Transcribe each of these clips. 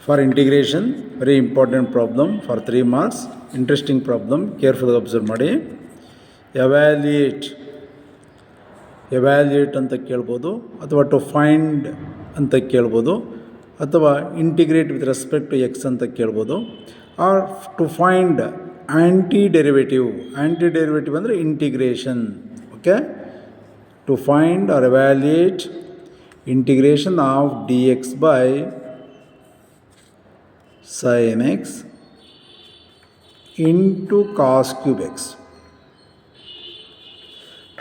For integration, very important problem for 3 marks. Interesting problem. Carefully observe ಮಾಡಿ. evaluate ಅಂತ ಕೇಳ್ಬೋದು, ಅಥವಾ ಟು ಫೈಂಡ್ ಅಂತ ಕೇಳ್ಬೋದು, ಅಥವಾ integrate with respect to x ಅಂತ ಕೇಳ್ಬೋದು, or to find antiderivative ಅಂದರೆ integration. Okay, to find or evaluate integration of dx by sin x into cos cube x.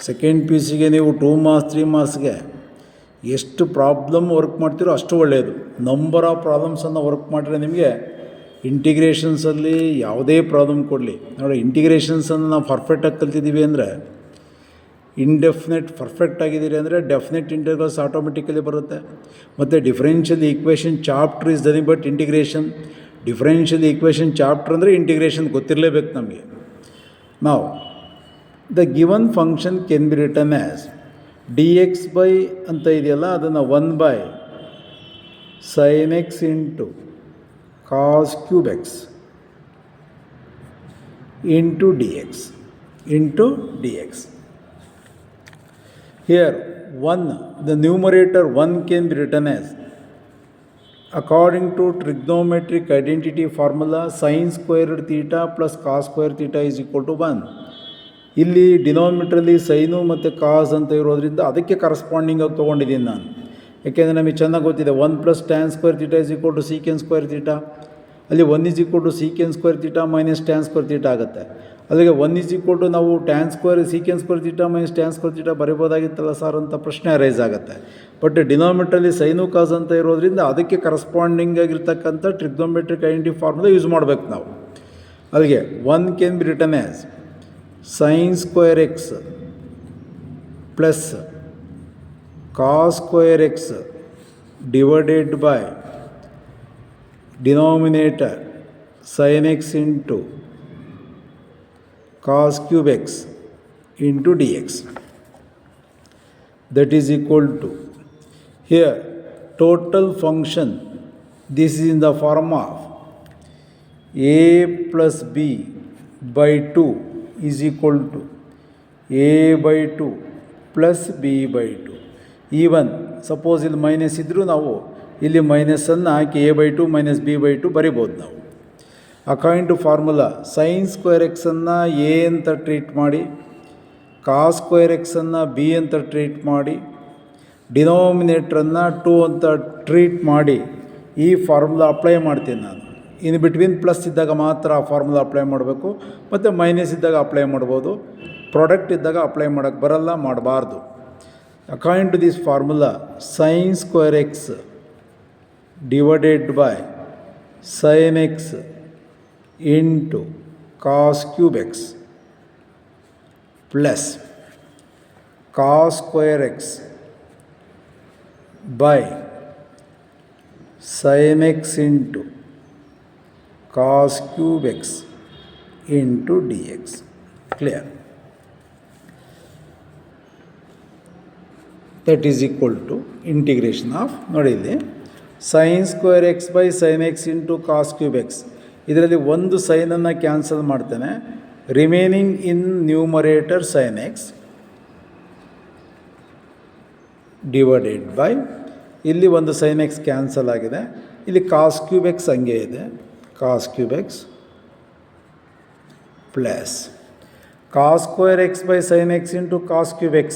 Second P ಸಿಗೆ ನೀವು 2 ಮಾರ್ಕ್ಸ್ 3 ಮಾರ್ಕ್ಸ್ಗೆ ಎಷ್ಟು problem work ಮಾಡ್ತೀರೋ ಅಷ್ಟು ಒಳ್ಳೆಯದು. Number of ಪ್ರಾಬ್ಲಮ್ಸನ್ನು work ಮಾಡಿದ್ರೆ ನಿಮಗೆ ಇಂಟಿಗ್ರೇಷನ್ಸಲ್ಲಿ ಯಾವುದೇ ಪ್ರಾಬ್ಲಮ್ ಕೊಡಲಿ ನೋಡಿ, ಇಂಟಿಗ್ರೇಷನ್ಸನ್ನು ನಾವು ಪರ್ಫೆಕ್ಟಾಗಿ ಕಲ್ತಿದ್ದೀವಿ ಅಂದರೆ, ಇಂಡೆಫಿನೆಟ್ ಪರ್ಫೆಕ್ಟ್ ಆಗಿದ್ದೀರಿ ಅಂದರೆ ಡೆಫಿನೆಟ್ ಇಂಟೆಗ್ರಲ್ಸ್ ಆಟೋಮೆಟಿಕಲಿ ಬರುತ್ತೆ. ಮತ್ತು differential equation chapter is nothing but integration. Differential equation chapter ಅಂದರೆ ಇಂಟಿಗ್ರೇಷನ್ ಗೊತ್ತಿರಲೇಬೇಕು ನಮಗೆ. ನಾವು the given function can be return as D X by ಅಂತ ಇದೆಯಲ್ಲ, ಅದನ್ನು 1 by sin x into cos cube x into dx. Here 1, the numerator 1 can be written as, according to trigonometric identity formula, sin squared theta plus cos squared theta is equal to 1. ಇಲ್ಲಿ ಡಿನಾಮಿನೇಟ್ರಲ್ಲಿ sign ಮತ್ತು ಕಾಸ್ ಅಂತ ಇರೋದ್ರಿಂದ ಅದಕ್ಕೆ corresponding ಆಗಿ ತೊಗೊಂಡಿದ್ದೀನಿ ನಾನು. ಯಾಕೆಂದರೆ ನಮಗೆ ಚೆನ್ನಾಗಿ ಗೊತ್ತಿದೆ 1 plus tan square theta is equal to secant square theta. ಅಲ್ಲಿ 1 is equal to secant square theta minus tan square theta ಆಗುತ್ತೆ. ಅಲ್ಲಿಗೆ 1 ಇಸ್ ಈಕ್ವಲ್ ಟು ನಾವು secant square theta minus tan square theta ಬರೀಬೋದಾಗಿತ್ತಲ್ಲ ಸರ್ ಅಂತ ಪ್ರಶ್ನೆ rice ಆಗುತ್ತೆ. But ಡಿನಾಮಿನೇಟ್ರಲ್ಲಿ sign ಕಾಸ್ ಅಂತ ಇರೋದ್ರಿಂದ ಅದಕ್ಕೆ ಕರಸ್ಪಾಂಡಿಂಗ್ ಆಗಿರ್ತಕ್ಕಂಥ ಟ್ರಿಗ್ನೋಮೆಟ್ರಿಕ್ ಐಡೆಂಟಿಟಿ ಫಾರ್ಮುಲಾ ಯೂಸ್ ಮಾಡಬೇಕು ನಾವು. ಅಲ್ಲಿಗೆ 1 can be return as sin square x plus cos square x divided by denominator sin x into cos cube x into dx. That is equal to, here total function, this is in the form of a plus b by 2 is equal to a by 2 plus b by 2. Even suppose ಇಲ್ಲಿ minus ಇದ್ದರೂ ನಾವು ಇಲ್ಲಿ ಮೈನಸನ್ನು ಹಾಕಿ a by 2 minus b by 2 ಬರಿಬೋದು ನಾವು. According to formula sine square ಎಕ್ಸನ್ನು a ಅಂತ ಟ್ರೀಟ್ ಮಾಡಿ, ಕಾಸ್ ಸ್ಕ್ವೇರ್ ಎಕ್ಸನ್ನು b ಅಂತ ಟ್ರೀಟ್ ಮಾಡಿ, ಡಿನಾಮಿನೇಟ್ರನ್ನು 2 ಅಂತ ಟ್ರೀಟ್ ಮಾಡಿ ಈ ಫಾರ್ಮುಲಾ ಅಪ್ಲೈ ಮಾಡ್ತೀನಿ ನಾನು. ಇನ್ ಬಿಟ್ವೀನ್ ಪ್ಲಸ್ ಇದ್ದಾಗ ಮಾತ್ರ ಆ ಫಾರ್ಮುಲಾ ಅಪ್ಲೈ ಮಾಡಬೇಕು, ಮತ್ತು ಮೈನಸ್ ಇದ್ದಾಗ ಅಪ್ಲೈ ಮಾಡ್ಬೋದು. ಪ್ರಾಡಕ್ಟ್ ಇದ್ದಾಗ ಅಪ್ಲೈ ಮಾಡೋಕ್ಕೆ ಬರಲ್ಲ, ಮಾಡಬಾರ್ದು. According to this formula sine square X divided by sine X into cos cube X plus cos square X by sine X into cos cube x into dx. Clear? That is equal to integration of, ನೋಡಿ ಇಲ್ಲಿ sin square x by sin x into cos cube x. ಇದರಲ್ಲಿ ಒಂದು ಸೈನನ್ನು cancel ಮಾಡ್ತೇನೆ, remaining in numerator sin x divided by, ಇಲ್ಲಿ ಒಂದು sin x cancel ಆಗಿದೆ, ಇಲ್ಲಿ cos cube x ಹಂಗೆ ಇದೆ, cos cube x plus cos square x by sin x into cos cube x.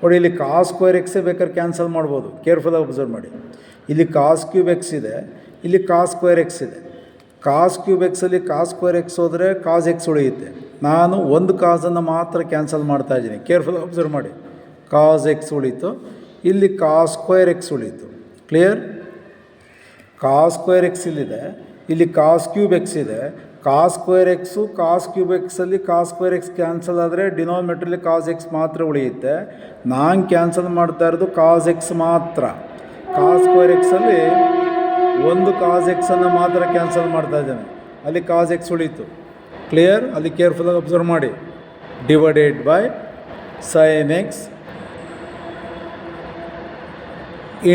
ನೋಡಿ ಇಲ್ಲಿ cos square x ಬೇಕಾದ್ರೆ ಕ್ಯಾನ್ಸಲ್ ಮಾಡ್ಬೋದು, ಕೇರ್ಫುಲ್ಲಾಗಿ ಅಬ್ಸರ್ವ್ ಮಾಡಿ. ಇಲ್ಲಿ cos cube x ಇದೆ, ಇಲ್ಲಿ cos square x ಇದೆ. cos cube xಲ್ಲಿ cos square x ಹೋದರೆ cos x ಉಳಿಯುತ್ತೆ. ನಾನು ಒಂದು ಕಾಸನ್ನು ಮಾತ್ರ ಕ್ಯಾನ್ಸಲ್ ಮಾಡ್ತಾಯಿದ್ದೀನಿ, ಕೇರ್ಫುಲ್ಲಾಗಿ ಅಬ್ಸರ್ವ್ ಮಾಡಿ. cos x ಉಳೀತು, ಇಲ್ಲಿ cos square x ಉಳೀತು. ಕ್ಲಿಯರ್? cos square x ಇಲ್ಲಿದೆ, ಇಲ್ಲಿ ಕಾಸ್ ಕ್ಯೂಬ್ ಎಕ್ಸ್ ಇದೆ. Cos square x cos cube ಎಕ್ಸಲ್ಲಿ ಕಾಸ್ ಸ್ಕ್ವೇರ್ ಎಕ್ಸ್ ಕ್ಯಾನ್ಸಲ್ ಆದರೆ ಡಿನಾಮಿನೇಟ್ರಲ್ಲಿ ಕಾಸ್ ಎಕ್ಸ್ ಮಾತ್ರ ಉಳಿಯುತ್ತೆ. ನಾನು ಕ್ಯಾನ್ಸಲ್ ಮಾಡ್ತಾ ಇರೋದು ಕಾಸ್ ಎಕ್ಸ್ ಮಾತ್ರ. ಕಾಸ್ ಸ್ಕ್ವೇರ್ ಎಕ್ಸಲ್ಲಿ ಒಂದು ಕಾಸ್ ಎಕ್ಸನ್ನು ಮಾತ್ರ ಕ್ಯಾನ್ಸಲ್ ಮಾಡ್ತಾ ಇದ್ದೇನೆ, ಅಲ್ಲಿ ಕಾಸ್ ಎಕ್ಸ್ ಉಳೀತು. ಕ್ಲಿಯರ್? ಅಲ್ಲಿ ಕೇರ್ಫುಲ್ಲಾಗಿ ಅಬ್ಸರ್ವ್ ಮಾಡಿ. Divided by sine X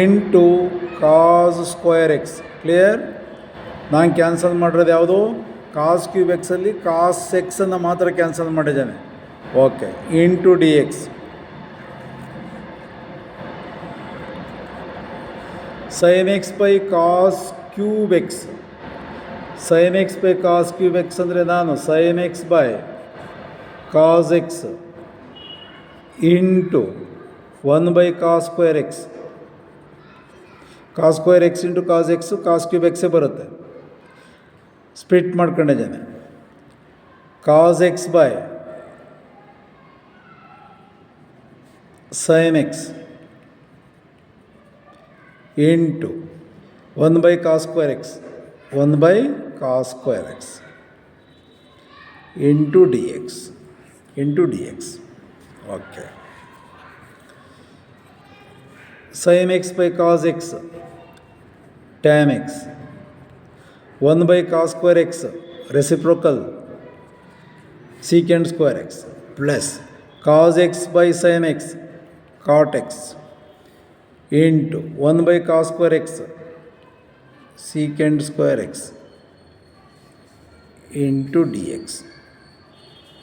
into cos square X. Clear? ನಾನು ಕ್ಯಾನ್ಸಲ್ ಮಾಡಿರೋದು ಯಾವುದು ಕಾಸ್ ಕ್ಯೂಬ್ ಎಕ್ಸಲ್ಲಿ ಕಾಸ್ ಎಕ್ಸನ್ನು ಮಾತ್ರ ಕ್ಯಾನ್ಸಲ್ ಮಾಡಿದ್ದಾನೆ. Okay, into d x sine x by cos cube x. Sine x by cos cube x ಅಂದರೆ ನಾನು sine x by cos x into 1 by cos square x. Cos square x into cos x cos cube ಎಕ್ಸೇ ಬರುತ್ತೆ. Split ಮಾಡ್ಕೊಂಡಿದ್ದೇನೆ. Cos x by sine X into 1 by cos square x 1 by cos square x into d x. Okay, sin x by cos x tan x 1 by cos square x reciprocal secant square x plus cos x by sin x cot x into 1 by cos square x secant square x into dx.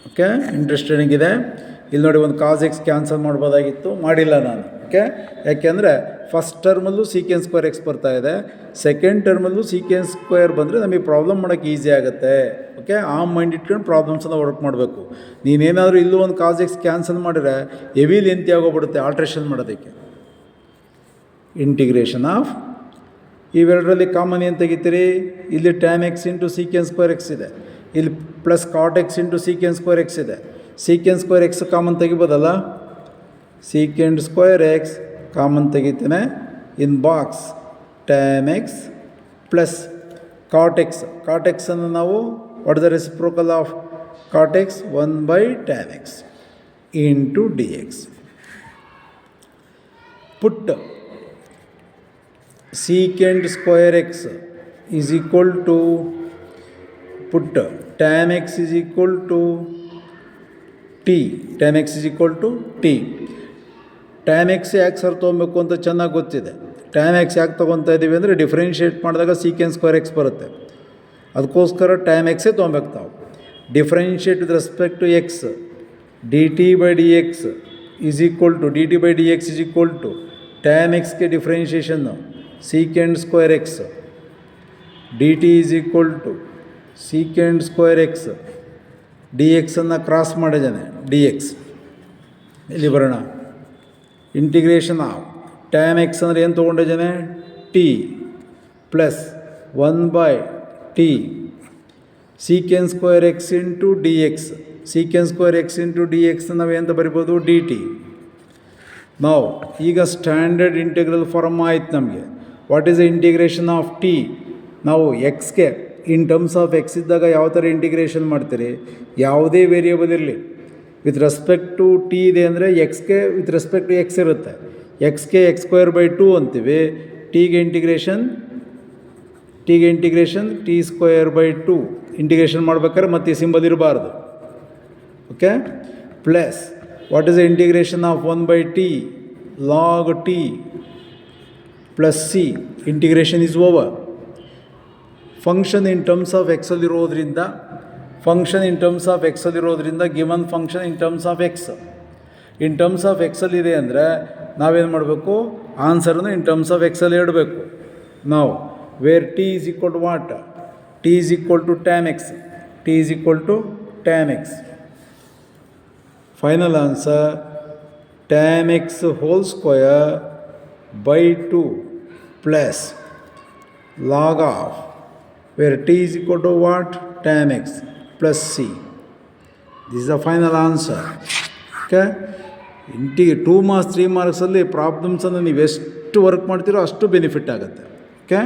Okay, interesting ಇದೆ. ಇಲ್ಲಿ ನೋಡಿ, ಒಂದು cos x cancel ಮಾಡ್ಬೋದಾಗಿತ್ತು, ಮಾಡಿಲ್ಲ ನಾನು. Okay, ಯಾಕೆಂದರೆ first ಟರ್ಮಲ್ಲೂ ಸೀಕೆನ್ಸ್ square X ಬರ್ತಾಯಿದೆ, second ಟರ್ಮಲ್ಲೂ ಸೀಕೆನ್ಸ್ square ಬಂದರೆ ನಮಗೆ ಪ್ರಾಬ್ಲಮ್ ಮಾಡೋಕ್ಕೆ ಈಸಿ ಆಗುತ್ತೆ. ಓಕೆ, ಆ ಮೈಂಡ್ ಇಟ್ಕೊಂಡು ಪ್ರಾಬ್ಲಮ್ಸನ್ನು ವರ್ಕ್ ಮಾಡಬೇಕು. ನೀನೇನಾದರೂ ಇಲ್ಲೂ ಒಂದು ಕಾಸ್ ಎಕ್ಸ್ ಕ್ಯಾನ್ಸಲ್ ಮಾಡಿದ್ರೆ ಹೆವಿ ಲೆಂತಿ ಆಗೋಗ್ಬಿಡುತ್ತೆ ಆಲ್ಟ್ರೇಷನ್ ಮಾಡೋದಕ್ಕೆ. ಇಂಟಿಗ್ರೇಷನ್ ಆಫ್ ಇವೆರಡರಲ್ಲಿ ಕಾಮನ್ ಏನು ತೆಗಿತೀರಿ? ಇಲ್ಲಿ tan x into secant square x ಇದೆ, ಇಲ್ಲಿ plus cot x into secant square x ಇದೆ. ಸೀಕೆನ್ಸ್ ಸ್ಕ್ವೇರ್ ಎಕ್ಸ್ ಕಾಮನ್ ತೆಗಿಬೋದಲ್ಲ? ಸೀಕೆಂಡ್ ಸ್ಕ್ವೇರ್ ಎಕ್ಸ್ ಕಾಮನ್ ತೆಗಿತೇನೆ. In box tan x plus cot ಎಕ್ಸನ್ನು ನಾವು what the reciprocal of cot x 1 by tan x into d x. Put secant square x is equal to, put tan x is equal to t, tan x is equal to t. tan x ಯಾಕೆ sir ತೊಗೊಬೇಕು ಅಂತ ಚೆನ್ನಾಗಿ ಗೊತ್ತಿದೆ. tan x ಯಾಕೆ ತೊಗೊತಾ ಇದ್ದೀವಿ ಅಂದರೆ differentiate ಮಾಡಿದಾಗ secant square x ಬರುತ್ತೆ, ಅದಕ್ಕೋಸ್ಕರ tan xೇ ತೊಗೊಬೇಕು ನಾವು. Differentiate with respect to X dt by dx is equal to, dt by dx is equal to tan x ಗೆ ಡಿಫ್ರೆನ್ಷಿಯೇಷನ್ನು secant square x dt is equal to secant square x dx ಅನ್ನು cross ಮಾಡಿದ್ದಾನೆ. dx ಇಲ್ಲಿ ಬರೋಣ. Integration of tan x ಅಂದರೆ ಏನು ತೊಗೊಂಡಿದ್ದಾನೆ? T plus 1 by t secant square x into d x. Secant square x into d x ನಾವು ಎಂತ ಬರಿಬೋದು? D t. ನಾವು ಈಗ ಸ್ಟ್ಯಾಂಡರ್ಡ್ ಇಂಟಿಗ್ರಲ್ ಫಾರ್ಮ್ ಆಯ್ತು ನಮಗೆ. What is the integration of t? ನಾವು ಎಕ್ಸ್ಗೆ ಇನ್ ಟರ್ಮ್ಸ್ ಆಫ್ ಎಕ್ಸ್ ಇದ್ದಾಗ ಯಾವ ಥರ ಇಂಟಿಗ್ರೇಷನ್ ಮಾಡ್ತೀರಿ? ಯಾವುದೇ ವೇರಿಯೇಬಲ್ ಇರಲಿ ವಿತ್ ರೆಸ್ಪೆಕ್ಟ್ ಟು ಟಿ ಇದೆ ಅಂದರೆ ಎಕ್ಸ್ಗೆ ವಿತ್ ರೆಸ್ಪೆಕ್ಟ್ ಟು ಎಕ್ಸ್ ಇರುತ್ತೆ. ಎಕ್ಸ್ಗೆ ಎಕ್ಸ್ ಸ್ಕ್ವೇರ್ ಬೈ 2 ಅಂತೀವಿ, ಟಿಗೆ integration t square by 2 integration ಮಾಡ್ಬೇಕಾದ್ರೆ ಮತ್ತೆ ಈ ಸಿಂಬಲ್ ಇರಬಾರ್ದು. Okay, plus what is the integration of 1 by t log t plus c. Integration is over. Function in terms of ಎಕ್ಸಲ್ಲಿರೋದ್ರಿಂದ given function in terms of ಎಕ್ಸಲ್ಲಿದೆ ಅಂದರೆ ನಾವೇನು ಮಾಡಬೇಕು? ಆನ್ಸರನ್ನು ಇನ್ terms of ಎಕ್ಸಲ್ಲಿ ಇಡಬೇಕು ನಾವು. Where T is equal to what? T is equal to tan X. Final answer tan x whole square by 2 plus log of, where t is equal to what? Tan x plus c. This is the final answer. Okay, 2 marks 3 marks ಅಲ್ಲಿ ಪ್ರಾಬ್ಲಮ್ಸನ್ನು ನೀವು ಎಷ್ಟು work ಮಾಡ್ತೀರೋ ಅಷ್ಟು benefit ಆಗುತ್ತೆ. Okay.